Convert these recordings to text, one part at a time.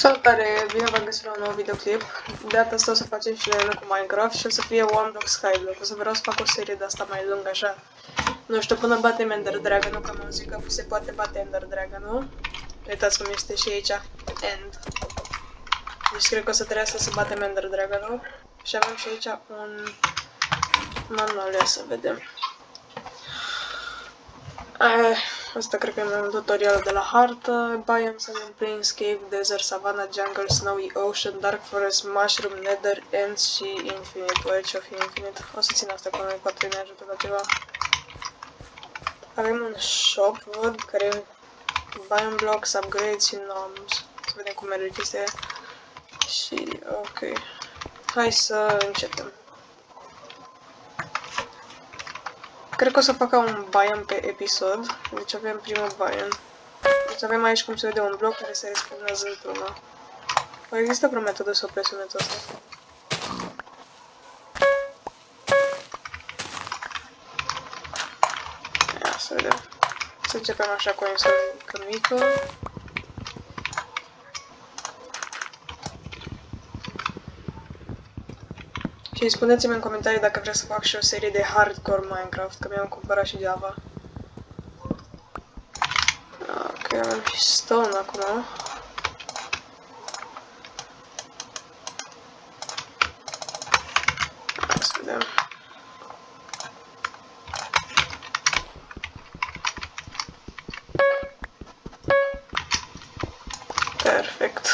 Salutare! Bine v-am găsit la un nou videoclip. De data asta o să facem și noi cu Minecraft și o să fie One Block Skyblock. O să vreau să fac o serie de asta mai lungă, așa. Nu știu, până batem Ender Dragon-ul, că am auzit că se poate bate Ender Dragon-ul. Uitați cum este și aici. End. Deci cred că o să trebuiască să batem Ender Dragon-ul. Și avem și aici un manual, ia să vedem. Asta cred că e un tutorial de la hartă. Biomes în Planescape, Desert, Savannah, Jungle, Snowy Ocean, Dark Forest, Mushroom, Nether, Ends și Infinite. Wedge of Infinite. O să țin asta cu noi, poate ne ajută la ceva. Avem un shop, văd, care e Biome Blocks, Upgrades și Noms. Să vedem cum merge chestia. Și, ok. Hai să începem. Cred că o să fac un biome pe episod, deci avem primul biome. Deci avem aici, cum se vede, un bloc care se respawnează într-una. Există vreo metodă să opresc sunetul ăsta? Ia să vedem. Să începem așa cu o insulă mică. Și spuneți-mi în comentarii dacă vreți să fac și o serie de hardcore Minecraft, că mi-am cumpărat și Java. Ok, avem și stone acum. Hai să vedem. Perfect.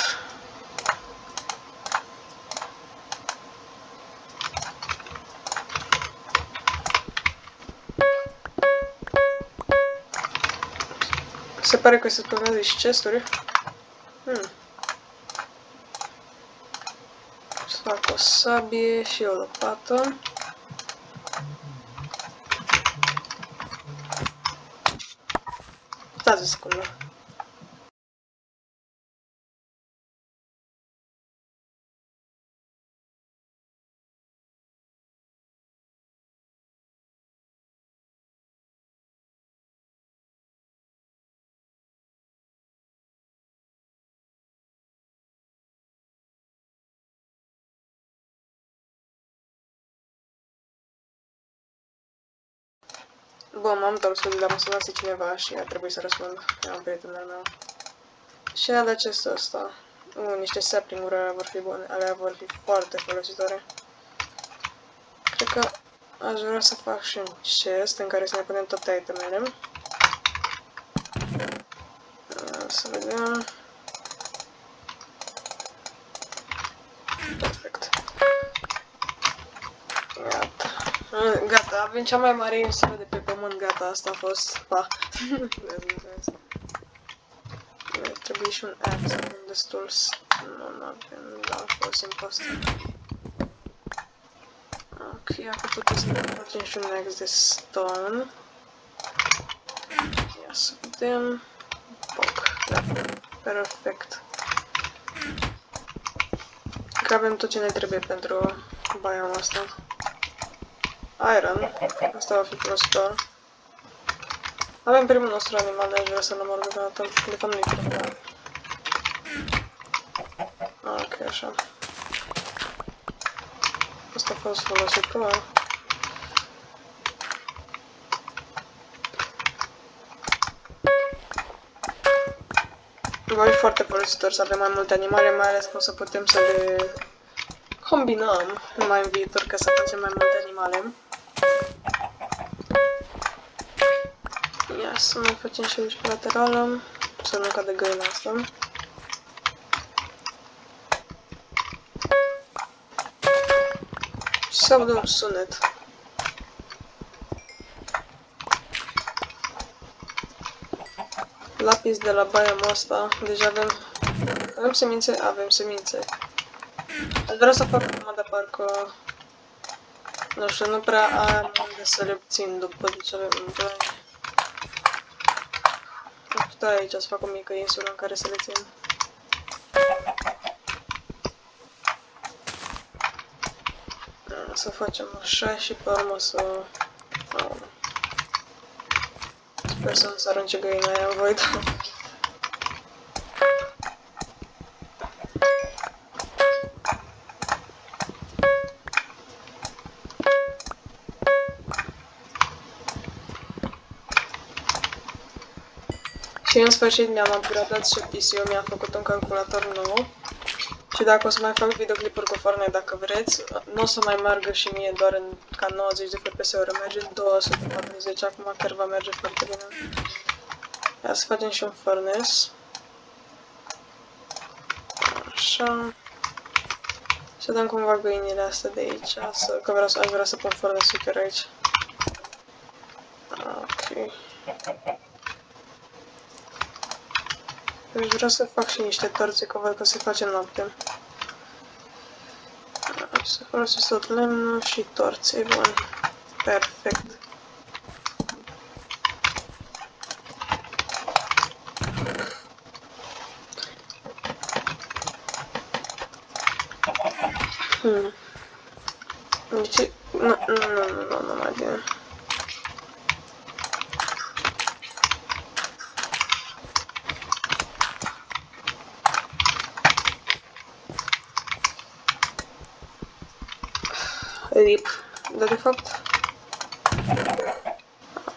Se pare că se spawnează și chesturi. Să fac o sabie și o lopată. Stați o secundă. Bun, m-am întors, dar mă sunase cineva și a trebuit să răspund. E un prieten al meu. Și de acestea ăsta. Niște sapling-uri alea vor fi bune, alea vor fi foarte folositoare. Cred că aș vrea să fac și un chest în care să ne punem toate itemele. Să vedem. Perfect. Gata. Gata, avem cea mai mare insulă de pe pământ, gata, asta a fost. Pa. Trebuie și un axe, avem destul. Nu avem, da, a fost impostor. Ok, acum putem să ne facem și un axe de stone. Ia să vedem. Poc, da, perfect. Cred că avem tot ce ne trebuie pentru biome asta. Iron, asta va fi folositor. Avem primul nostru animal, de-aș vrea să-l omor deocamdată. De fapt nu-i primul. Ok, așa. Asta a fost folositor. Va fi foarte folositor să avem mai multe animale, mai ales că o să putem să le combinăm mai în viitor ca să facem mai multe animale. Ia să mai facem și aici pe laterală, să nu cadă găina asta. Și să audă un sunet. Lapis de la biome ăsta, deja avem semințe? Avem semințe. Aș vrea să fac acum, dar parcă, nu știu, nu prea am unde să le obțin după ce avem bani. Aș putea aici să fac o mică insulă în care să le țin. Să facem așa și pe urmă să... Sper să nu se arunce găina aia în void. Și în sfârșit mi-am upgradat și PC-ul, mi-a făcut un calculator nou. Și dacă o să mai fac videoclipuri cu Fortnite dacă vreți, nu o să mai meargă și mie doar în ca 90 de FPS-uri, merge 240, acum chiar va merge foarte bine. Ia să facem și un furnace. Așa. Să dăm cumva găinile astea de aici, că aș vrea să pun furnace chiar aici. Ok. Deci vreau să fac și niște torțe, că văd că se face noapte. Să folosesc tot lemnul și torțe, bun. Perfect. Deci, nu mai bine. RIP. Dar de fapt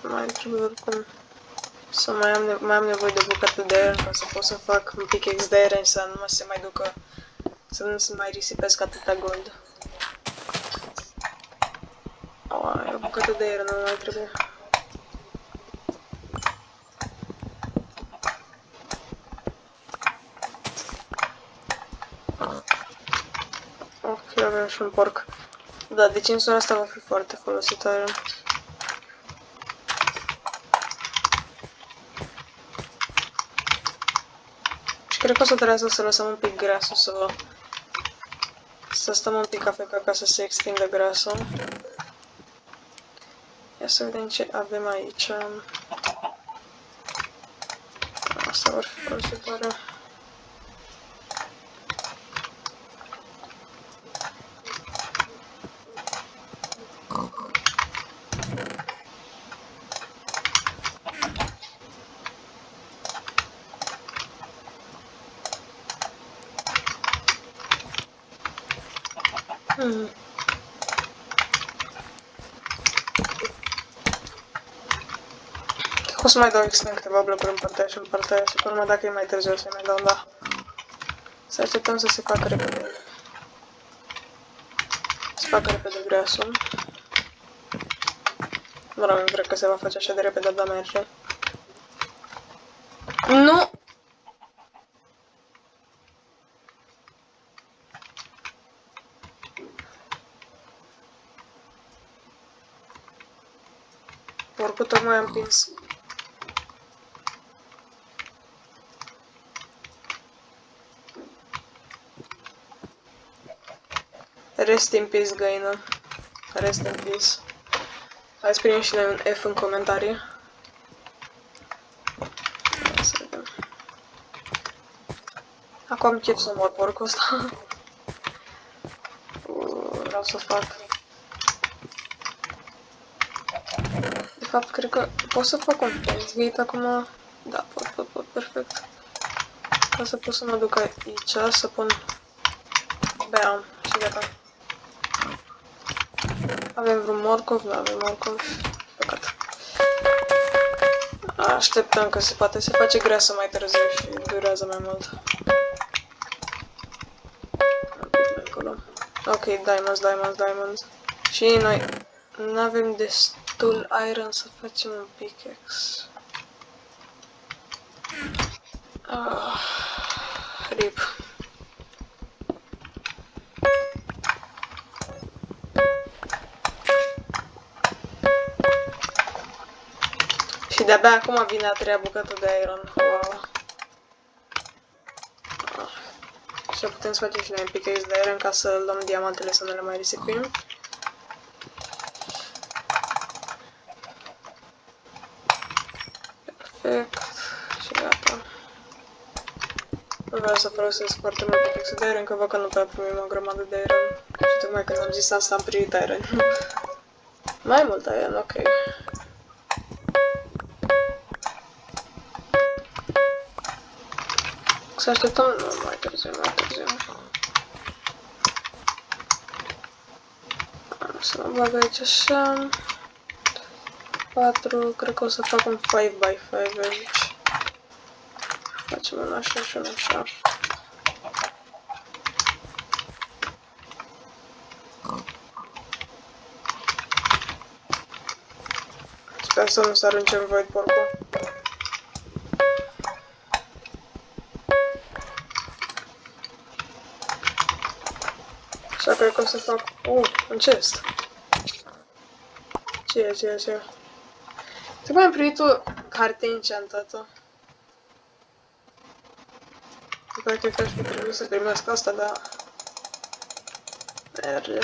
mai trebuie oricum să mai am nevoie de bucate de aer ca să pot să fac un pickaxe de aer, să nu se mai ducă, să nu se mai risipesc atâta gold. O bucată de aer nu mai trebuie. Ok, avem și un porc. Da, deci în zona asta va fi foarte folositoare. Și cred că o să trebuiască să lăsăm un pic grasul, să stăm un pic afecat ca să se extindă grasul. Ia să vedem ce avem aici. Asta vor fi folositoare. O să mai dau extend câteva blocuri în partea și în partea și pe urmă dacă e mai târziu o să mai dau, da. Să așteptăm să se facă repede. Să facă repede grasul. Nu cred că se va face așa de repede, dar merge. Nu! Porcul tocmai am prins. Rest in peace, găină. Rest in peace. Hai să primim și noi un F în comentarii. Să vedem. Acum am chef să mor porcul ăsta. Vreau să fac. De fapt, cred că pot să fac un fence gate acum. Da, pot, perfect. Ca să pot să mă duc aici, să pun... Bam, și gata. Avem vreun morcov? Nu avem morcov. Păcat. Așteptăm că se poate. Se face greasă mai târziu și durează mai mult. Ok, diamonds. Și noi nu avem destul iron să facem un pickaxe. RIP. Și de-abia acum vine a treia bucată de iron. Wow. Și putem să facem și noi un pickaxe de iron ca să luăm diamantele să nu le mai risipim. Perfect. Și gata. Nu vreau să folosesc foarte mult pickaxe de iron, că văd că nu prea primim o grămadă de iron. Și tocmai când am zis asta am primit iron. Mai mult iron, ok. Să așteptăm, nu, mai târziu. Să mă bag aici așa. 4, cred că o să fac un 5x5 aici. Facem un așa și un așa. Sper să nu se arunce în void porcul. Așa cred că o să fac... un chest. Ce? Se mai am primit o carte enchantată. Cred că aș fi trebuit să primesc asta, dar... merge.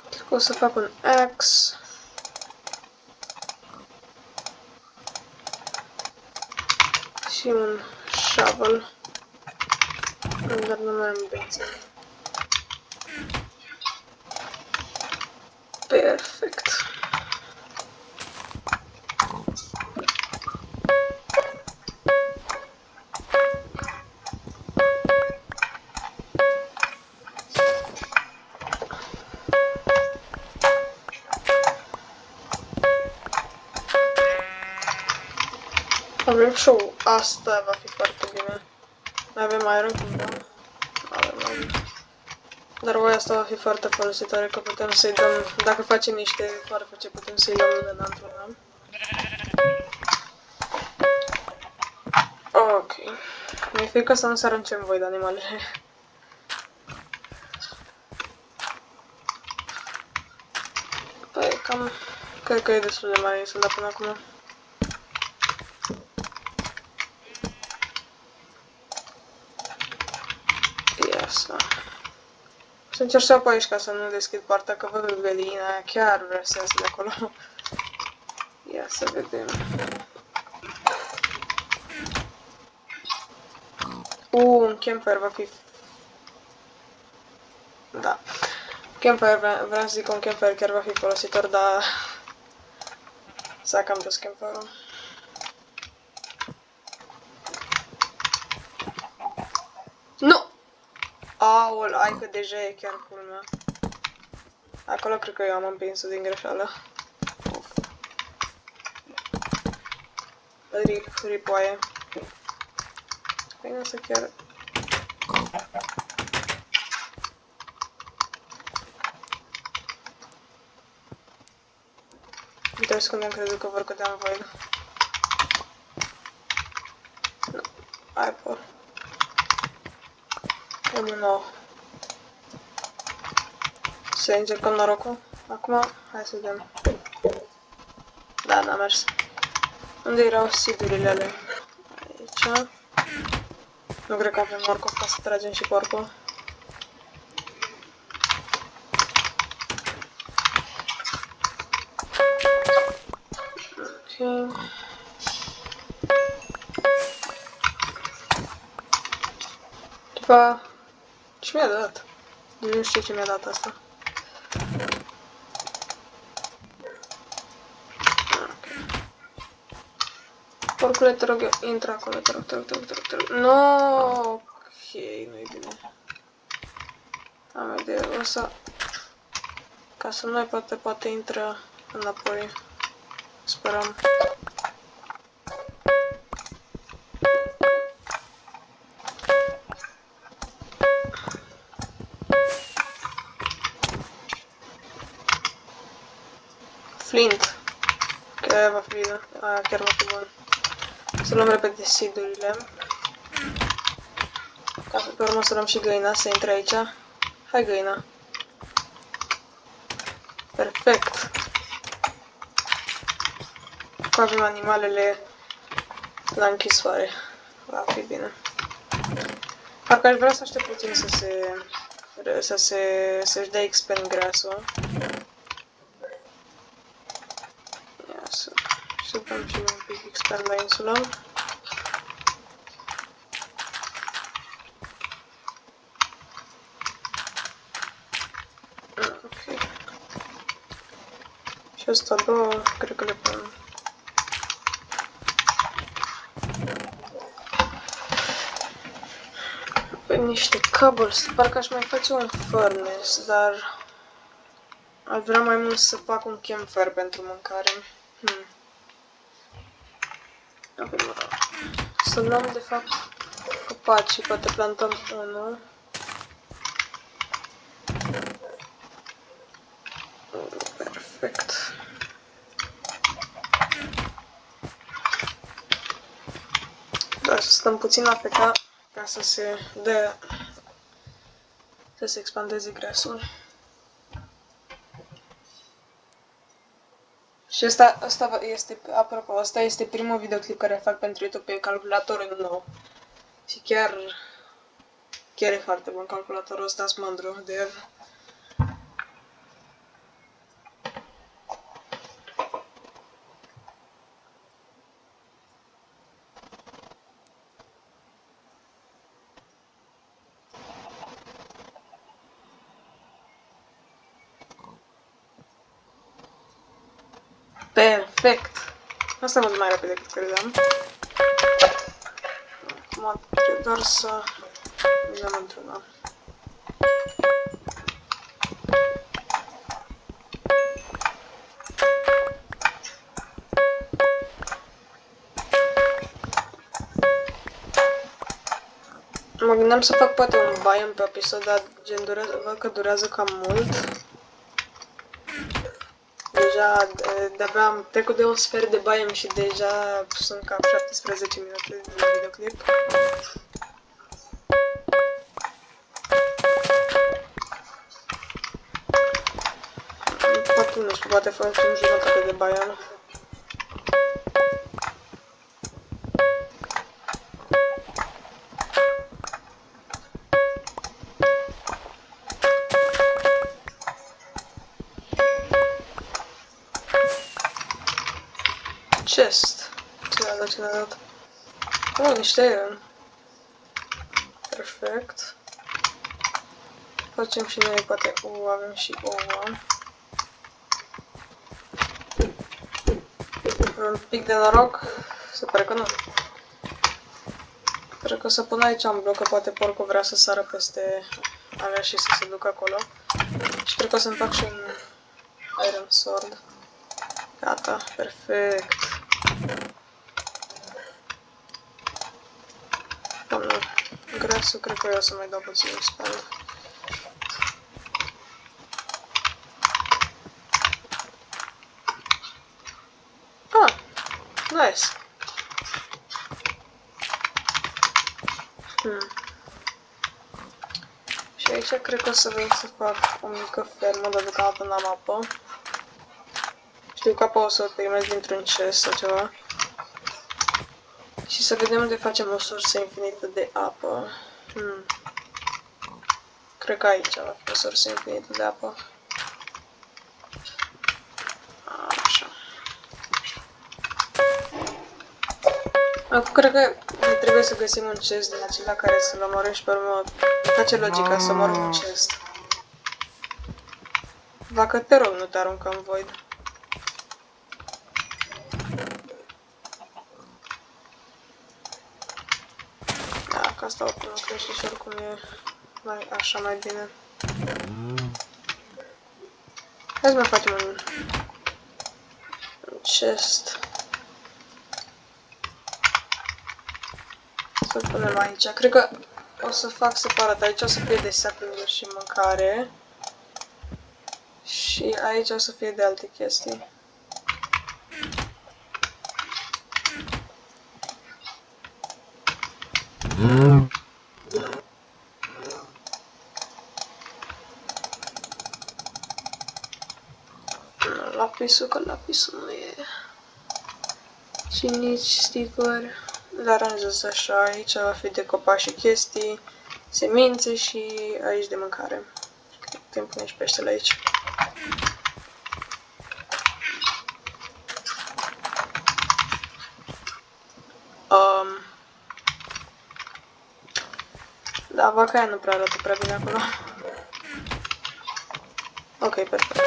Cred că o să fac un axe. Și un shovel. Dar nu mai am benzină. Perfect. Avem show. Asta va fi foarte bine. Mai avem iron cumva? Avem. Dar oaia asta va fi foarte folositoare, că putem să-i dăm, dacă facem niște farfece, putem să-i dăm înăuntru, da? Ok. Mi-e frică să nu se arunce în void animalele. Păi, cam... cred că e destul de mare să-l dau până acum. Yes, da. Să încerc să apoi aici ca să nu deschid poarta, că văd velina aia, chiar vrea să iasă de acolo. Ia să vedem. Un campfire va fi... da. Campfire, vreau să zic că un campfire chiar va fi folositor, dar... s-a cam dus campfire-ul. Nu! Aul, hai că deja e chiar culmea. Acolo cred că eu am împins-o din greșeală. Ripoaie. Bine să chiar... Uite, secunde, am crezut că vor cădea în void. Nu, hai por. Am un nou. Să încercăm norocul. Acum, hai să vedem. Da, n-a mers. Unde erau seed-urile alea? Aici. Nu cred că avem morcov ca să tragem și porcul. Ok. După... ce mi-a dat? Nu știu ce mi-a dat asta. Porcule, te rog eu, intră acolo, te rog. No, ok, nu-i bine. Am o idee, o să... ca să nu poate intră înapoi. Sperăm. Flint. Că va fi bine. Aia chiar va fi bun. Să luăm repede seed-urile. Ca să pe urmă să luăm și găina, să intre aici. Hai găina. Perfect. Că avem animalele la închisoare. Va fi bine. Parcă aș vrea să aștept puțin să-și dea XP în grasul. Ia să dăm și un pic XP la insulă. Ok. Și asta două, cred că le punem. Pe niște cables, parcă aș mai face un furnace, dar aș vrea mai mult să fac un campfire pentru mâncare. Să luăm, de fapt, copaci și poate plantăm unul. Perfect. Doar să stăm puțin la PK ca să se dea, să se expandeze grasul. Și asta este, apropo, asta este primul videoclip care fac pentru YouTube pe calculatorul nou. Și chiar e foarte bun calculatorul ăsta, sunt mândru de el. Perfect! Asta mult mai repede decât credeam. Acum trebuie doar să vedem într-una. Mă gândeam să fac poate un biome pe episod, dar gen văd că durează cam mult. Deja, de-abia am trecut de un sfert de biome și deja sunt cam 17 minute de videoclip. Poate nu știu, poate facem jumătate de biome. Chest. Ce ne-a dat? Oh, niște iron. Perfect. Facem și noi poate ouă, avem și ouă. Un pic de noroc? Se pare că nu. Cred că o să pun aici un bloc, că poate porcul vrea să sară peste alea și să se ducă acolo. Și cred că o să-mi fac și un iron sword. Gata, perfect. Doamne, grasul cred că eu o să mai dau puțin expand. Ah, nice. Și aici cred că o să vreau să fac o mică fermă, dar deocamdată n-am apă. Știu că apa o să o primesc dintr-un chest sau ceva. Și să vedem unde facem o sursă infinită de apă. Cred că aici va fi o sursă infinită de apă. Așa. Acum cred că trebuie să găsim un chest din acela care să-l omorâm și pe urmă face logica să omorâm un chest. Vacă, te rog, nu te aruncă în void. Da, că asta oricum nu crește și oricum e mai, așa mai bine. Hai să mai facem un chest. Să-l punem aici. Cred că o să fac separat. Aici o să fie de sapling și mâncare. Și aici o să fie de alte chestii. Lapisul, că lapisul nu e. Și nici sticuri. Le aranjez așa, aici va fi de copaci și chestii, semințe și aici de mâncare. Putem pune și peștele aici. Da, vaca aia nu prea arată prea bine acolo. Ok, perfect.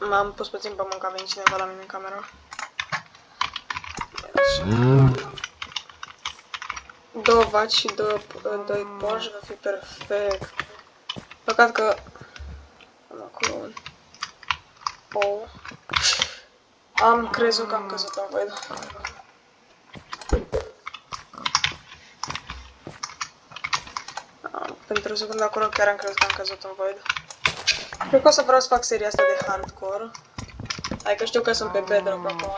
M-am pus puțin pe muncă, a venit cineva la mine în camera. Două vaci și doi porci va fi perfect. Păcat că am acolo un ou. Am crezut că am căzut în void. Pentru o secundă acolo chiar am crezut că am căzut în void. Cred că o să vreau să fac seria asta de hardcore. Adică știu că sunt pe bedrock acum, dar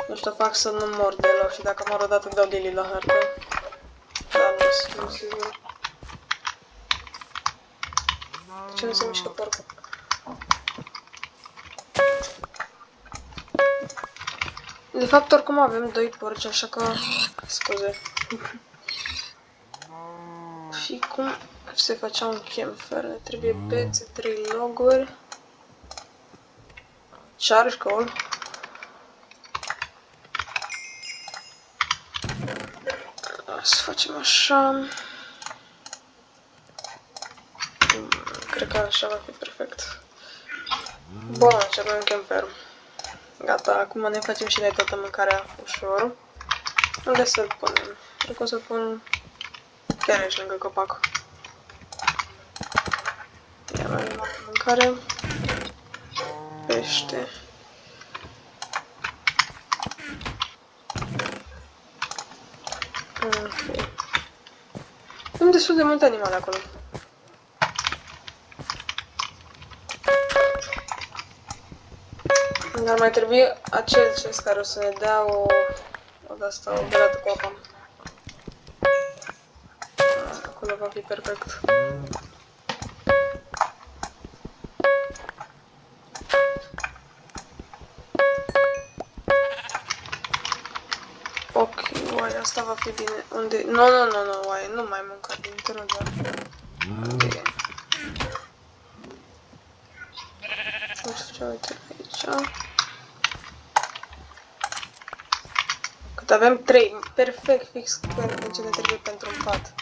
nu știu, fac să nu mor deloc și dacă mor odată dau delete la hartă. Dar nu sunt sigur. De ce nu se mișcă porcul? De fapt, oricum avem doi porci, așa că... Scuze. Și cum se facea un campfire? Ne trebuie bețe, 3 loguri. Charcoal. Să facem așa. Cred că așa va fi perfect. Bun, începem un campfire. Gata, acum ne facem și noi toată mâncarea ușor. Unde să-l punem? Cred că o să pun chiar aici, lângă copac. Ia mai avem mâncare. Pește. Ok. Am destul de multe animale acolo. Dar mai trebuie acel chest care o să ne dea o de-asta, o belată cu apă. Acolo va fi perfect. Ok, oai, asta va fi bine. Unde? Nu, oai, nu mai mânca din trăgea. Unde? Nu știu ce, uite aici. Cât avem 3, perfect, fix pentru ce ne trebuie pentru un pat.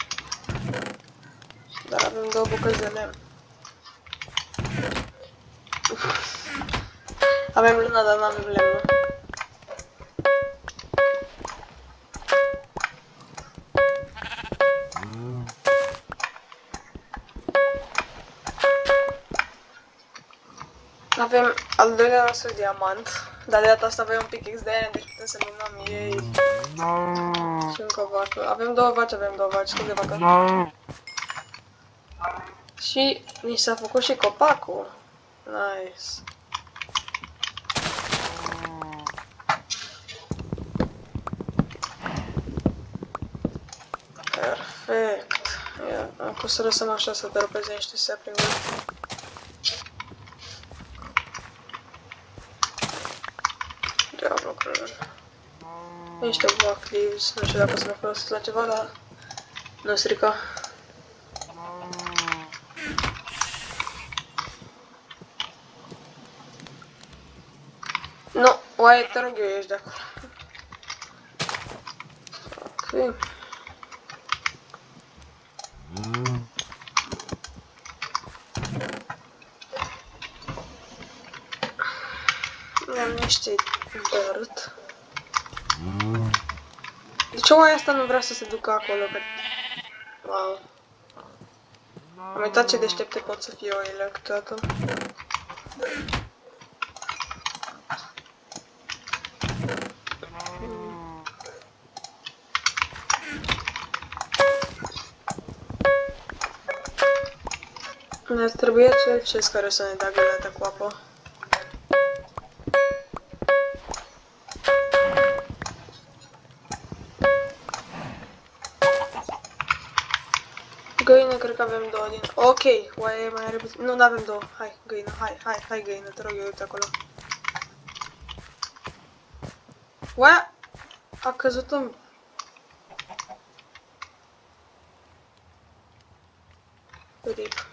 Dar avem 2 bucăți de lemn. Avem luna, dar nu avem lemnul. Avem al doilea nostru diamant, dar de data asta avem un pickaxe de aia, deci putem să minăm ei. Și încă o vacă. Avem două vaci, cât de vacă? Și ni s-a făcut și copacul. Nice. Perfect. Ia, acum să lăsăm așa să dropeze niște sapling-uri. Niște block leaves, nu știu dacă o să le folosesc la ceva, dar nu strică. Nu, oaie, te rog eu, ești de acolo. Ok. Am niște dirt. De ce oaia asta nu vrea să se ducă acolo? Că... Wow. Am uitat ce deștepte pot să fie oile câteodată. Ne-ar trebui acel chest care să ne dea găleata cu apă. Găină, cred că avem două din... Ok, oaie mai are puțin... Nu, n-avem două. Hai, găină, hai, găină, te rog eu, uite acolo. Oaia a căzut în... Rip.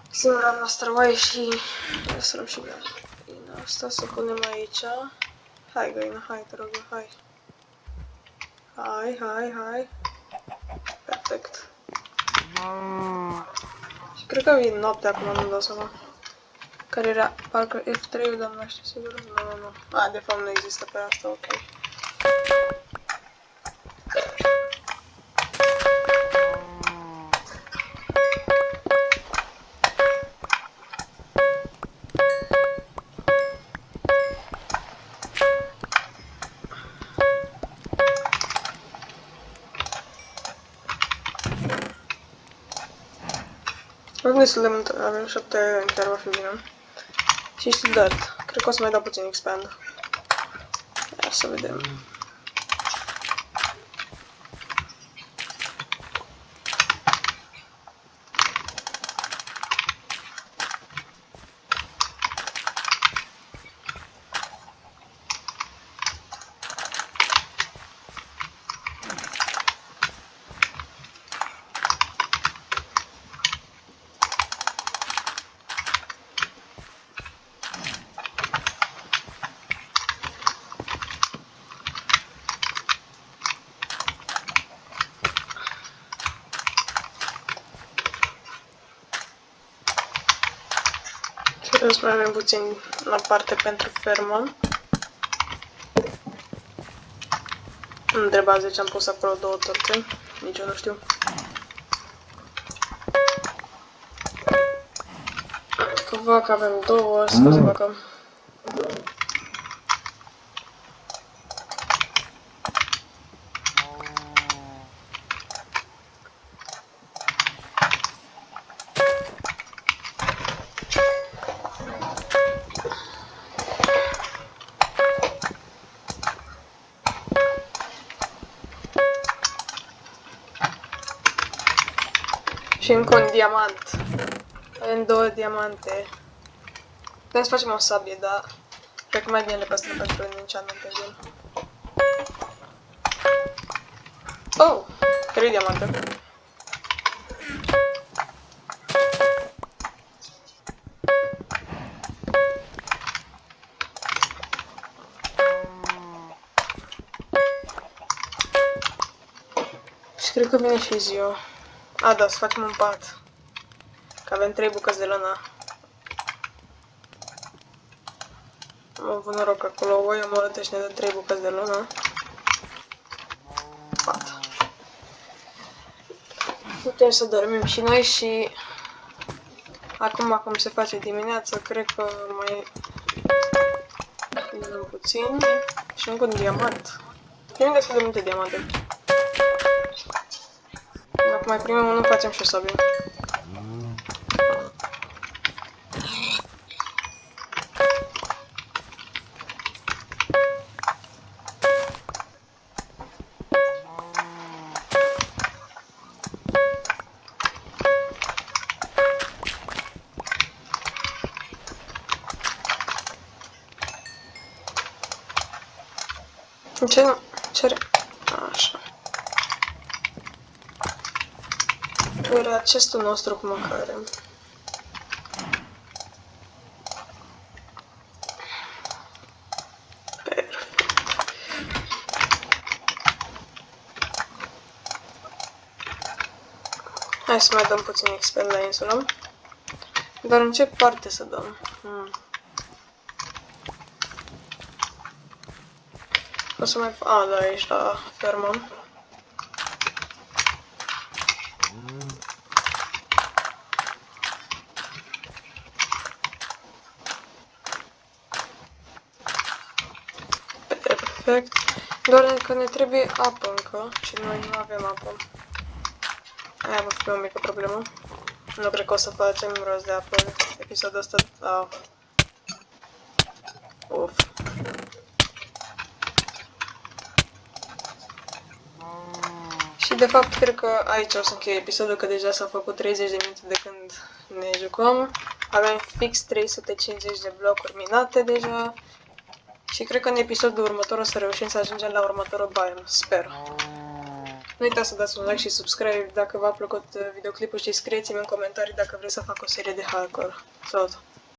Singura noastră oaie și... Lăsăm și găină asta, să punem aici. Hai, găină, hai, te rog eu, hai. Hai. Perfect. Cred că e noaptea acum, nu-mi dau seama. Care era? Parcă F3-ul, dar nu mai știu sigur. Nu. A, de fapt nu există pe asta, ok. Avem destul de mult, avem 7 chiar va fi bine. Și știu dat. Cred că o să mai dau puțin expand. Ia să vedem. Și să mai avem puțin la parte pentru fermă. Nu întreba de ce am pus acolo 2 torțe. Nici eu nu știu. Că vacă avem 2, scuze vacă. Și încă un diamant. Avem 2 diamante. Putem să facem o sabie, dar cred că mai bine le păstrăm pentru enchantment pe gen. Oh! 3 diamante. Și cred că vine și ziua. A, da, să facem un pat. Că avem 3 bucăți de lână. Am avut noroc acolo, voi am omorât și ne dă 3 bucăți de lână. Pat. Putem să dormim și noi și... Acum, cum se face dimineața, cred că mai... Dăm puțin. Și încă un diamant. Primim destul de multe diamante. Dacă mai primim unul, facem și o sabie. Ce nu? Cere... Așa. Era acestul nostru cu mâncare. Perfect. Hai să mai dăm puțin expert la insulă. Dar în ce parte să dăm? O să mai... A, da, aici la fermă. Perfect. Doar că ne trebuie apă încă și noi nu avem apă. Aia va fi o mică problemă. Nu cred că o să facem rost de apă episodul ăsta. Uf. Și de fapt cred că aici o să închei episodul, că deja s-au făcut 30 de minute de când ne jucăm. Avem fix 350 de blocuri minate deja. Și cred că în episodul următor o să reușim să ajungem la următorul biome, sper. Nu uitați să dați un like și subscribe dacă v-a plăcut videoclipul și scrieți-mi în comentarii dacă vreți să fac o serie de hardcore. Salut!